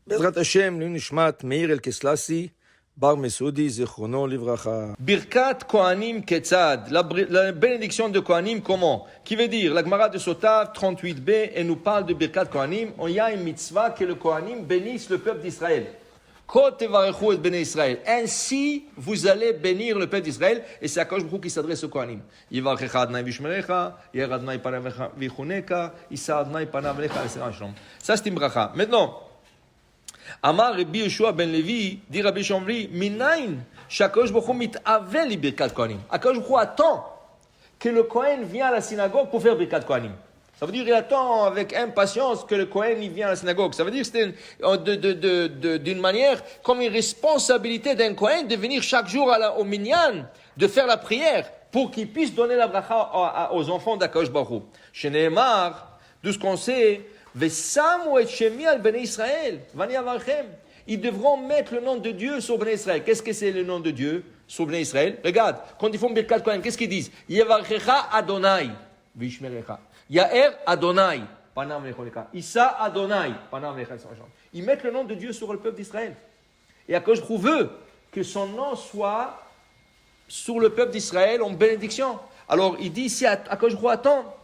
בעזרת השם, לנשמת מאיר אלקסלסי, בר מסודי, זיכרונו לברכה. Birkat Kohanim Ketzad, la bénédiction de Kohanim, comment? Qui veut dire, la Gemara de Sotav 38b, elle nous parle de Birkat Kohanim. Il y a une mitzvah que le Kohanim bénisse le peuple d'Israël. Ko tevarechu et Bnei Israël. Ainsi, vous allez bénir le peuple d'Israël, et c'est Akadosh Baruch Hu qui s'adresse au Kohanim. Yivarecha Adonai vishmerecha, Yer Adonai panav vichuneka, Issa Adonai panav lecha esera shalom. Ça c'est une bracha. Maintenant, Amar Rabbi Yeshua ben Levi, dit Rabbi Shomri, Minayin, Shakadosh Baruch Hu mit'avel li Birkat Kohanim. Akadosh Baruch Hu attend que le Kohen vienne à la synagogue pour faire Birkat Kohanim. Ça veut dire qu'il attend avec impatience que le Kohen vienne à la synagogue. Ça veut dire que c'est d'une manière comme une responsabilité d'un Kohen de venir chaque jour au minyan, de faire la prière pour qu'il puisse donner la bracha aux enfants d'Akadosh Baruch Hu. Chez Nehemar, de ce qu'on sait, Vesamu et Shemi al Bnei Israël, Vani Avarchem. Ils devront mettre le nom de Dieu sur Bnei Israël. Qu'est-ce que c'est le nom de Dieu sur Bnei Israël? Regarde, quand ils font Birkat Kohanim, qu'est-ce qu'ils disent? Yevarchecha Adonai, Vishmerecha. Yaher Adonai, Panam Lechoneka. Issa Adonai, Panam Lechoneka. Ils mettent le nom de Dieu sur le peuple d'Israël. Et Akadosh Baruch Hu veut que son nom soit sur le peuple d'Israël en bénédiction. Alors il dit ici, Akadosh Baruch Hu attend.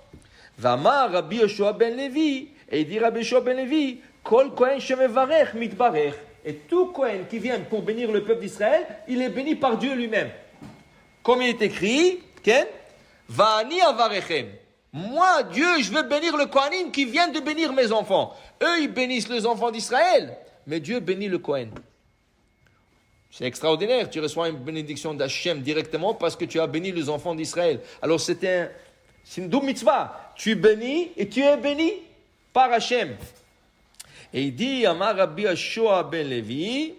Vamar Rabbi Yeshua ben Levi. Et il dit Rabbi Yeshua ben Levi, Kol Kohen shemevarech mitbarech. Et tout Kohen qui vient pour bénir le peuple d'Israël, il est béni par Dieu lui-même. Comme il est écrit, Ken, Vani avarechem. Moi, Dieu, je veux bénir le Kohanim qui vient de bénir mes enfants. Eux, ils bénissent les enfants d'Israël, mais Dieu bénit le Kohen. C'est extraordinaire, tu reçois une bénédiction d'Hachem directement parce que tu as béni les enfants d'Israël. Alors c'est une double mitzvah. Tu bénis et tu es béni par Hachem. Et il dit, Amar Rabbi Yeshua ben Levi,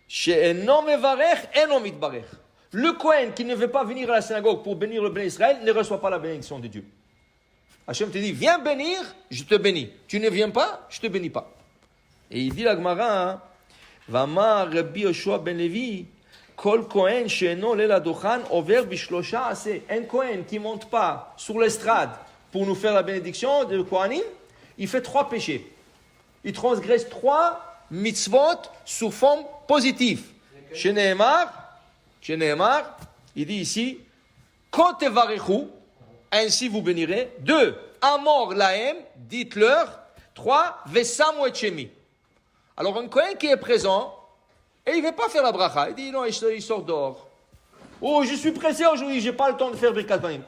she'eno mevarech eno mitbarech. Le Kohen qui ne veut pas venir à la synagogue pour bénir le Bnei Israël ne reçoit pas la bénédiction de Dieu. Hachem te dit, viens bénir, je te bénis. Tu ne viens pas, je te bénis pas. Et il dit la Gemara, Vamar Rabbi Yeshua ben Levi, Kol Kohen she'eno lela dochan over bishlosha ase. Un Kohen qui monte pas sur l'estrade pour nous faire la bénédiction de Kohanim, il fait 3 péchés. Il transgresse 3 mitzvot sous forme positive. Chez Nehemar, il dit ici, Kotevarechu, ainsi vous bénirez. 2, Amor lahem, dites-leur. 3, Vesamu et Shemi. Alors un Kohen qui est présent, et il ne veut pas faire la bracha, il dit non, il sort dehors. Oh, je suis pressé aujourd'hui, je n'ai pas le temps de faire Birkat Kohanim.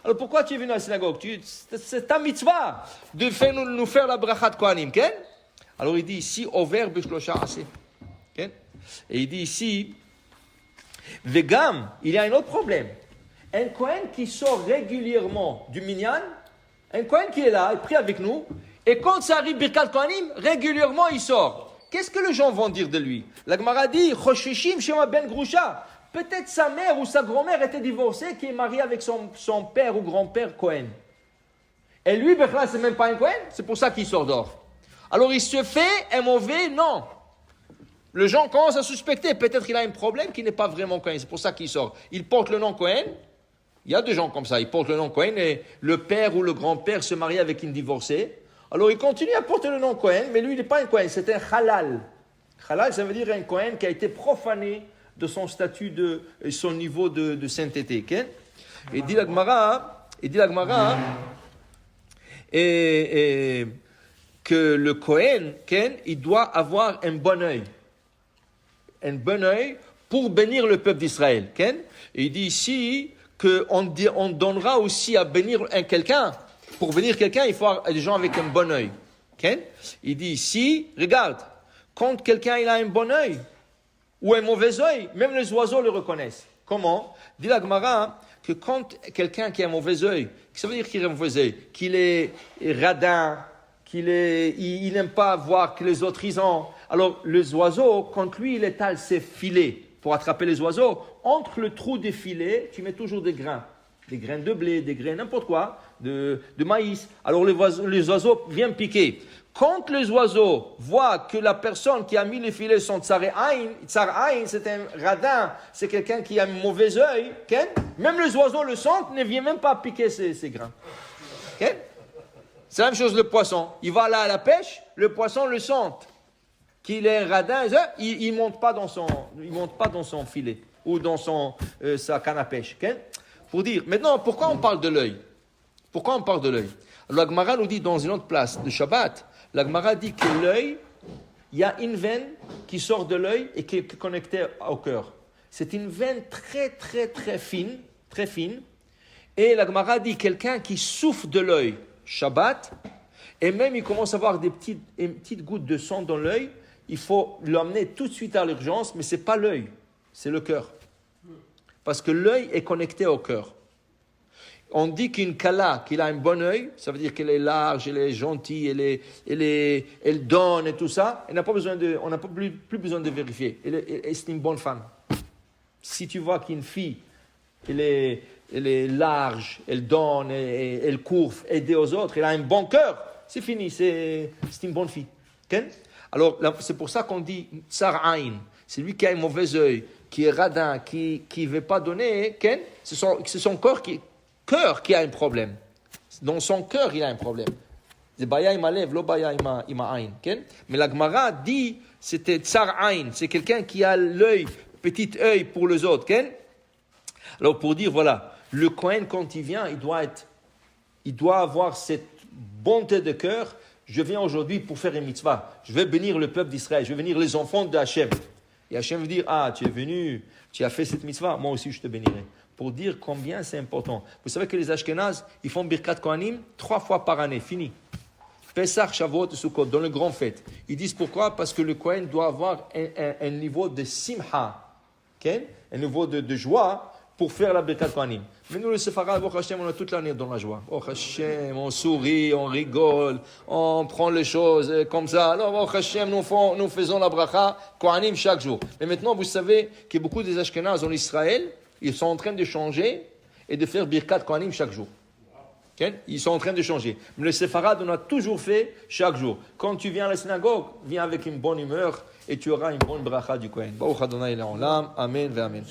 Alors pourquoi tu es venu à la synagogue? C'est ta mitzvah de nous faire la bracha de Kohanim. Okay? Alors il dit ici, Over B'Shlosha Aseh. Okay? Et il dit ici, Vegam, il y a un autre problème. Un Kohen qui sort régulièrement du minyan, un Kohen qui est là, il prie avec nous, et quand ça arrive Birkat Kohanim, régulièrement il sort. Qu'est-ce que les gens vont dire de lui? La Gemara dit, Choshishim Shema Ben Grusha. Peut-être sa mère ou sa grand-mère était divorcée, qui est mariée avec son père ou grand-père Kohen. Et lui, Bechla, c'est même pas un Kohen, c'est pour ça qu'il sort dehors. Alors il se fait un mauvais nom. Les gens commencent à suspecter, peut-être qu'il a un problème qui n'est pas vraiment Kohen, c'est pour ça qu'il sort. Il porte le nom Kohen, il y a des gens comme ça, ils portent le nom Kohen et le père ou le grand-père se marie avec une divorcée. Alors il continue à porter le nom Kohen, mais lui il n'est pas un Kohen, c'est un halal. Halal, ça veut dire un Kohen qui a été profané de son statut, de son niveau de sainteté. Okay? Et dit la Gemara, que le Kohen, il doit avoir un bon œil. Un bon œil pour bénir le peuple d'Israël. Okay? Et il dit ici qu'on donnera aussi à bénir quelqu'un. Pour bénir quelqu'un, il faut avoir des gens avec un bon œil. Okay? Il dit ici, regarde, quand quelqu'un il a un bon œil, ou un mauvais œil, même les oiseaux le reconnaissent. Comment? Dit la Gemara que quand quelqu'un qui a un mauvais œil, ça veut dire qu'il a un mauvais œil, qu'il est radin, il n'aime pas voir que les autres ils ont. Alors les oiseaux, quand lui il étale ses filets pour attraper les oiseaux, entre le trou des filets, tu mets toujours des grains de blé, des grains n'importe quoi, de maïs. Alors les oiseaux viennent piquer. Quand les oiseaux voient que la personne qui a mis les filets sont tsar aïn, c'est un radin, c'est quelqu'un qui a un mauvais œil, okay? Même les oiseaux le sentent, ne viennent même pas piquer ces grains. Okay? C'est la même chose le poisson. Il va là à la pêche, le poisson le sent. qu'il est radin, il monte pas dans son filet ou dans sa canne à pêche. Okay? Pour dire, maintenant, pourquoi on parle de l'œil? Alors, la Gemara nous dit dans une autre place de Shabbat, la Gemara dit que l'œil, il y a une veine qui sort de l'œil et qui est connectée au cœur. C'est une veine très, très, très fine. Et la Gemara dit quelqu'un qui souffre de l'œil, Shabbat, et même il commence à avoir des petites gouttes de sang dans l'œil, il faut l'emmener tout de suite à l'urgence, mais ce n'est pas l'œil, c'est le cœur. Parce que l'œil est connecté au cœur. On dit qu'une kala, qu'il a un bon œil, ça veut dire qu'elle est large, elle est gentille, elle donne et tout ça. On n'a pas plus besoin de vérifier. C'est une bonne femme. Si tu vois qu'une fille, elle est large, elle donne, elle court, aider aux autres, elle a un bon cœur, c'est fini, c'est une bonne fille. Okay? Alors, c'est pour ça qu'on dit tsar aïn. C'est lui qui a un mauvais œil, qui est radin, qui ne veut pas donner. Okay? C'est son cœur qui a un problème. Dans son cœur, il a un problème. C'est baya ima lev, lo baya ima aïn. Mais la Gemara dit, c'était tsar aïn. C'est quelqu'un qui a petit œil pour les autres. Alors, pour dire, voilà, le Kohen, quand il vient, il doit avoir cette bonté de cœur. Je viens aujourd'hui pour faire une mitzvah. Je vais bénir le peuple d'Israël. Je vais bénir les enfants de Hachem. Et Hachem veut dire, tu es venu, tu as fait cette mitzvah, moi aussi je te bénirai. Pour dire combien c'est important. Vous savez que les Ashkénazes, ils font Birkat Kohanim 3 fois par année, fini. Pesach, Shavuot et Sukkot, dans le grand fête. Ils disent pourquoi? Parce que le Kohen doit avoir un niveau de simha, okay? Un niveau de joie pour faire la Birkat Kohanim. Mais nous, les Séfarades, oh Hachem, on a toute l'année dans la joie. Oh Hachem, on sourit, on rigole, on prend les choses comme ça. Alors, oh Hachem, nous faisons la bracha Kohanim chaque jour. Mais maintenant, vous savez que beaucoup des Ashkénazes en Israël, ils sont en train de changer et de faire Birkat Kohanim chaque jour. Okay? Ils sont en train de changer. Mais les Séfarades, on a toujours fait chaque jour. Quand tu viens à la synagogue, viens avec une bonne humeur et tu auras une bonne bracha du Kohen. Baruch Adonai Le'olam. Amen ve Amen.